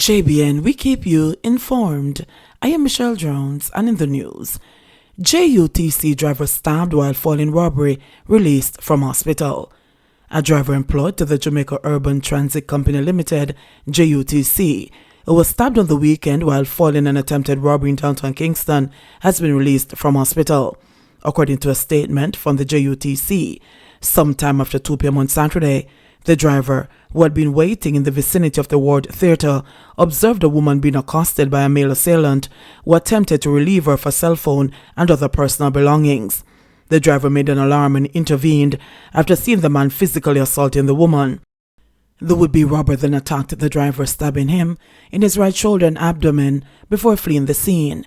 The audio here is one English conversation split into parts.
JBN, we keep you informed. I am Michelle Jones, and in the news, JUTC driver stabbed while falling robbery released from hospital. A driver employed to the Jamaica Urban Transit Company Limited, JUTC, who was stabbed on the weekend while falling an attempted robbery in downtown Kingston, has been released from hospital. According to a statement from the JUTC, sometime after 2 p.m. on Saturday, the driver, who had been waiting in the vicinity of the Ward Theatre, observed a woman being accosted by a male assailant who attempted to relieve her of a cell phone and other personal belongings. The driver made an alarm and intervened after seeing the man physically assaulting the woman. The would-be robber then attacked the driver, stabbing him in his right shoulder and abdomen before fleeing the scene.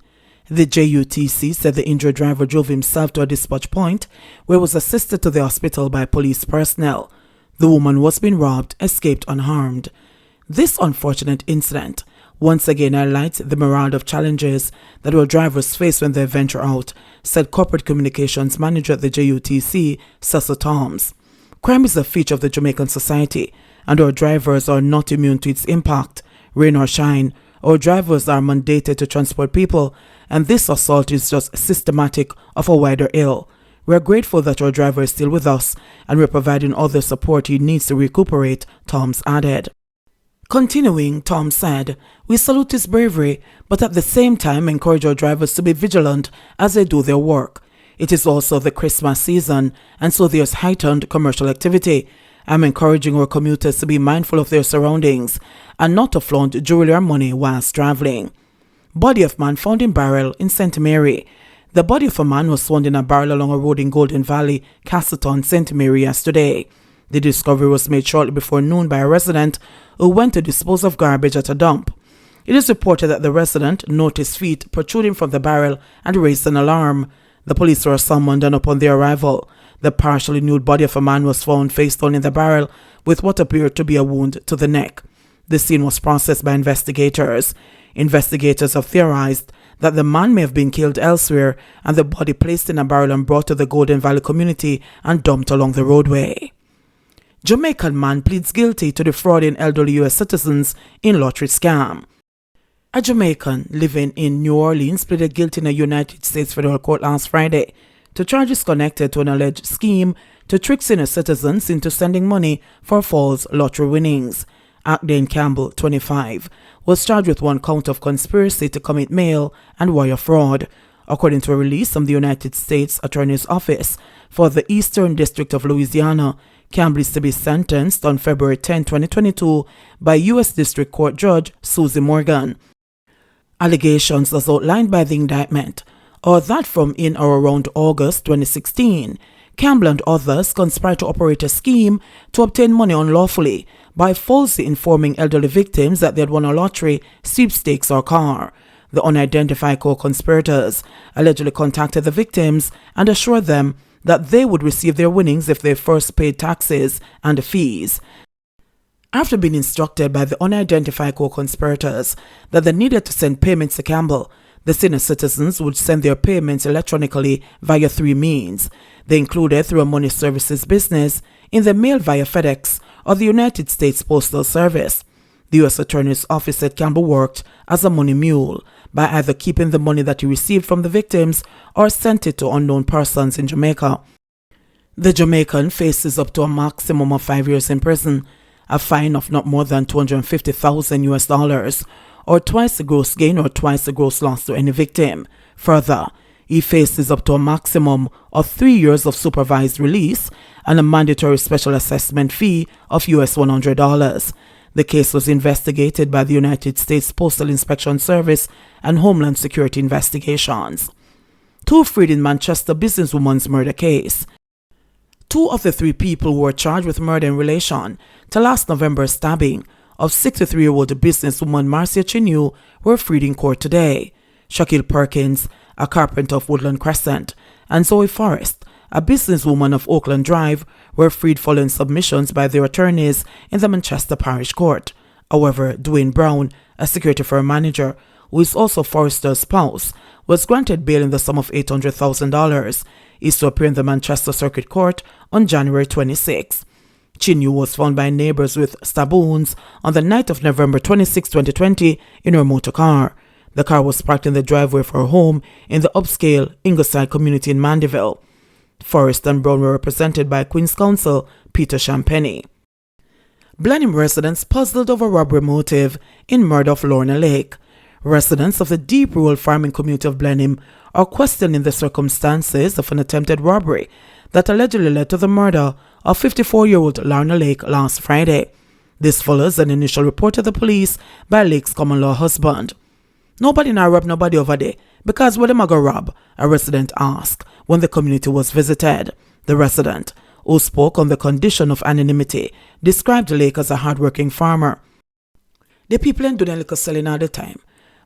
The JUTC said the injured driver drove himself to a dispatch point where he was assisted to the hospital by police personnel. The woman who was being robbed escaped unharmed. This unfortunate incident once again highlights the myriad of challenges that our drivers face when they venture out, said Corporate Communications Manager at the JUTC, Cecil Toms. Crime is a feature of the Jamaican society, and our drivers are not immune to its impact. Rain or shine, our drivers are mandated to transport people, and this assault is just systematic of a wider ill. We are grateful that our driver is still with us, and we are providing all the support he needs to recuperate, Toms added. Continuing, Tom said, "We salute his bravery, but at the same time encourage our drivers to be vigilant as they do their work. It is also the Christmas season, and so there's heightened commercial activity. I'm encouraging our commuters to be mindful of their surroundings and not to flaunt jewelry or money whilst traveling." Body of man found in barrel in St. Mary. The body of a man was found in a barrel along a road in Golden Valley, Castleton, St. Mary yesterday. The discovery was made shortly before noon by a resident who went to dispose of garbage at a dump. It is reported that the resident noticed feet protruding from the barrel and raised an alarm. The police were summoned, and upon their arrival, the partially nude body of a man was found face down in the barrel with what appeared to be a wound to the neck. The scene was processed by investigators. Investigators have theorized that the man may have been killed elsewhere and the body placed in a barrel and brought to the Golden Valley community and dumped along the roadway. Jamaican man pleads guilty to defrauding elderly U.S. citizens in lottery scam. A Jamaican living in New Orleans pleaded guilty in a United States federal court last Friday to charges connected to an alleged scheme to trick senior citizens into sending money for false lottery winnings. Achdane Campbell, 25, was charged with one count of conspiracy to commit mail and wire fraud. According to a release from the United States Attorney's Office for the Eastern District of Louisiana, Campbell is to be sentenced on February 10, 2022 by U.S. District Court Judge Susie Morgan. Allegations as outlined by the indictment are that from in or around August 2016, Campbell and others conspired to operate a scheme to obtain money unlawfully by falsely informing elderly victims that they had won a lottery, sweepstakes, or car. The unidentified co-conspirators allegedly contacted the victims and assured them that they would receive their winnings if they first paid taxes and fees. After being instructed by the unidentified co-conspirators that they needed to send payments to Campbell, the senior citizens would send their payments electronically via 3 means. They included through a money services business, in the mail via FedEx, or the United States Postal Service. The U.S. Attorney's Office said Campbell worked as a money mule by either keeping the money that he received from the victims or sent it to unknown persons in Jamaica. The Jamaican faces up to a maximum of 5 years in prison, a fine of not more than $250,000 or twice the gross gain or twice the gross loss to any victim. Further, he faces up to a maximum of 3 years of supervised release and a mandatory special assessment fee of US $100. The case was investigated by the United States Postal Inspection Service and Homeland Security Investigations. 2 freed in Manchester businesswoman's murder case. 2 of the 3 people who were charged with murder in relation to last November's stabbing of 63-year-old businesswoman Marcia Chinyu were freed in court today. Shaquille Perkins, a carpenter of Woodland Crescent, and Zoe Forrest, a businesswoman of Oakland Drive, were freed following submissions by their attorneys in the Manchester Parish Court. However, Dwayne Brown, a security firm manager, who is also Forrester's spouse, was granted bail in the sum of $800,000. He is to appear in the Manchester Circuit Court on January 26. Chinyu was found by neighbors with stab wounds on the night of November 26, 2020 in her motor car. The car was parked in the driveway of her home in the upscale Ingleside community in Mandeville. Forrest and Brown were represented by Queen's Counsel Peter Champagny. Blenheim residents puzzled over robbery motive in murder of Lorna Lake. Residents of the deep rural farming community of Blenheim are questioning the circumstances of an attempted robbery that allegedly led to the murder of 54-year-old Lorna Lake last Friday. This follows an initial report to the police by Lake's common-law husband. "Nobody now rob nobody over there, because where them a go rob?" a resident asked when the community was visited. The resident, who spoke on the condition of anonymity, described Lake as a hard-working farmer. "The people ain't doing liquor selling all the time.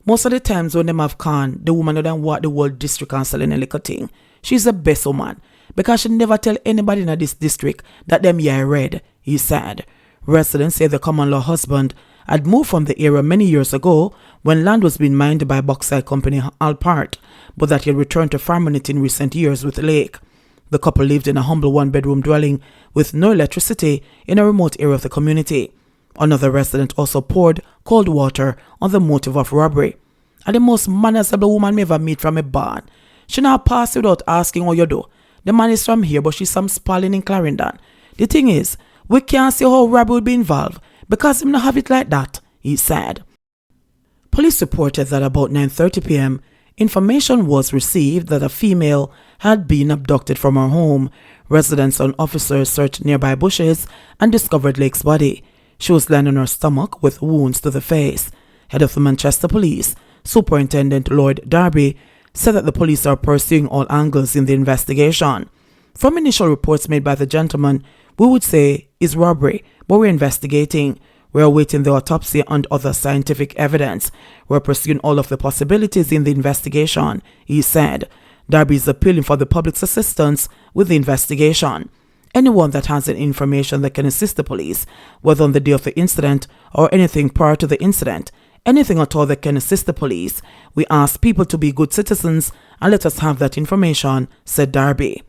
Most of the times when them have con, the woman don't walk the whole district and selling a liquor thing. She's the best woman, because she never tell anybody in this district that them here red," he said. Residents say the common-law husband had moved from the area many years ago when land was being mined by bauxite company Alpart, but that he had returned to farming it in recent years with Lake. The couple lived in a humble one-bedroom dwelling with no electricity in a remote area of the community. Another resident also poured cold water on the motive of robbery. "And the most manageable woman me ever meet from a barn. She not pass without asking how you do. The man is from here, but she's from Spalding in Clarendon. The thing is, we can't see how robbery would be involved because him not have it like that," he said. Police reported that about 9:30 p.m., information was received that a female had been abducted from her home. Residents and officers searched nearby bushes and discovered Lake's body. She was lying on her stomach with wounds to the face. Head of the Manchester Police, Superintendent Lloyd Darby, said that the police are pursuing all angles in the investigation. "From initial reports made by the gentleman, we would say is robbery, but we're investigating. We're awaiting the autopsy and other scientific evidence. We're pursuing all of the possibilities in the investigation," he said. Darby is appealing for the public's assistance with the investigation. "Anyone that has any information that can assist the police, whether on the day of the incident or anything prior to the incident, anything at all that can assist the police, we ask people to be good citizens and let us have that information," said Darby.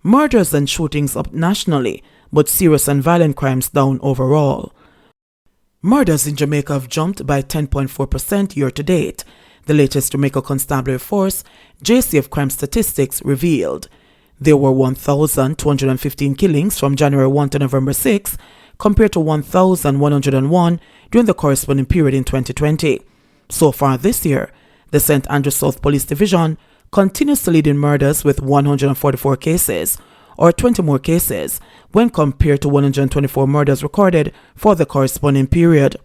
Murders and shootings up nationally, but serious and violent crimes down overall. Murders in Jamaica have jumped by 10.4% year to date. The latest Jamaica Constabulary Force JCF crime statistics revealed. There were 1,215 killings from January 1 to November 6, compared to 1,101 during the corresponding period in 2020. So far this year, the St. Andrew South Police Division continues to lead in murders with 144 cases, or 20 more cases, when compared to 124 murders recorded for the corresponding period.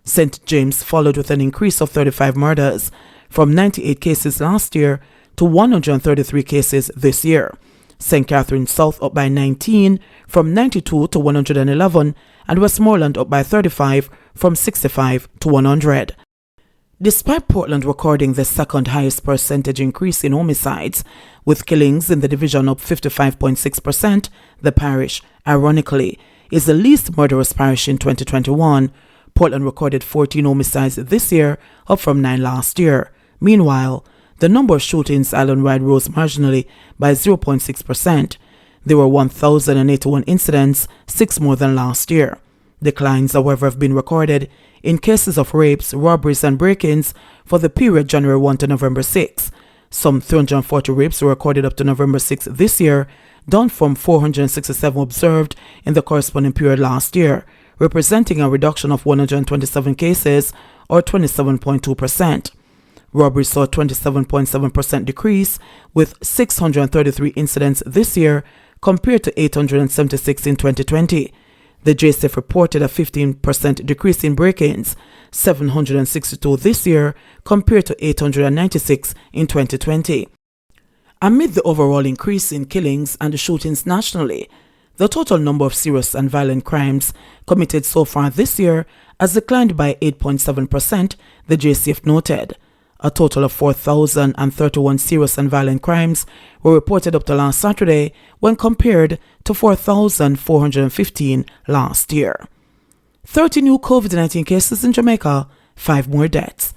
St. James followed with an increase of 35 murders, from 98 cases last year to 133 cases this year. St. Catherine South up by 19, from 92 to 111, and Westmoreland up by 35, from 65 to 100. Despite Portland recording the second highest percentage increase in homicides, with killings in the division up 55.6%, the parish, ironically, is the least murderous parish in 2021. Portland recorded 14 homicides this year, up from 9 last year. Meanwhile, the number of shootings island-wide rose marginally by 0.6%. There were 1,081 incidents, 6 more than last year. Declines, however, have been recorded in cases of rapes, robberies, and break-ins for the period January 1 to November 6. Some 340 rapes were recorded up to November 6 this year, down from 467 observed in the corresponding period last year, representing a reduction of 127 cases, or 27.2%. Robbery saw a 27.7% decrease, with 633 incidents this year compared to 876 in 2020. The JCF reported a 15% decrease in break-ins, 762 this year compared to 896 in 2020. Amid the overall increase in killings and shootings nationally, the total number of serious and violent crimes committed so far this year has declined by 8.7%, the JCF noted. A total of 4,031 serious and violent crimes were reported up to last Saturday when compared to 4,415 last year. 30 new COVID-19 cases in Jamaica, 5 more deaths.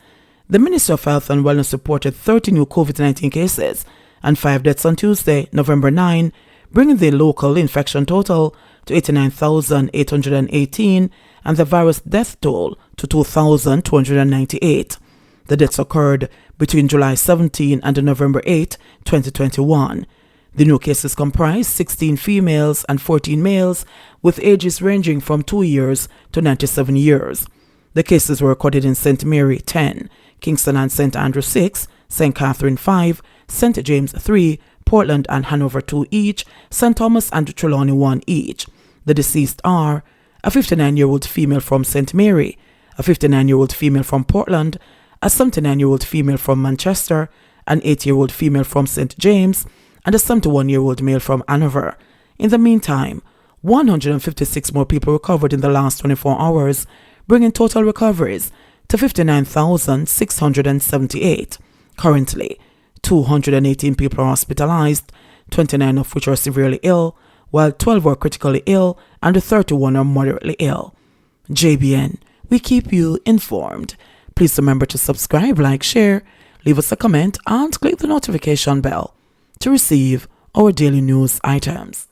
The Ministry of Health and Wellness reported 30 new COVID-19 cases and 5 deaths on Tuesday, November 9, bringing the local infection total to 89,818 and the virus death toll to 2,298. The deaths occurred between July 17 and November 8, 2021. The new cases comprise 16 females and 14 males with ages ranging from 2 years to 97 years. The cases were recorded in St. Mary 10, Kingston and St. Andrew 6, St. Catherine 5, St. James 3, Portland and Hanover 2 each, St. Thomas and Trelawney 1 each. The deceased are a 59-year-old female from St. Mary, a 59-year-old female from Portland, a 79-year-old female from Manchester, an 8-year-old female from St. James, and a 71-year-old male from Hanover. In the meantime, 156 more people recovered in the last 24 hours, bringing total recoveries to 59,678. Currently, 218 people are hospitalized, 29 of which are severely ill, while 12 are critically ill and 31 are moderately ill. JBN, we keep you informed. Please remember to subscribe, like, share, leave us a comment, and click the notification bell to receive our daily news items.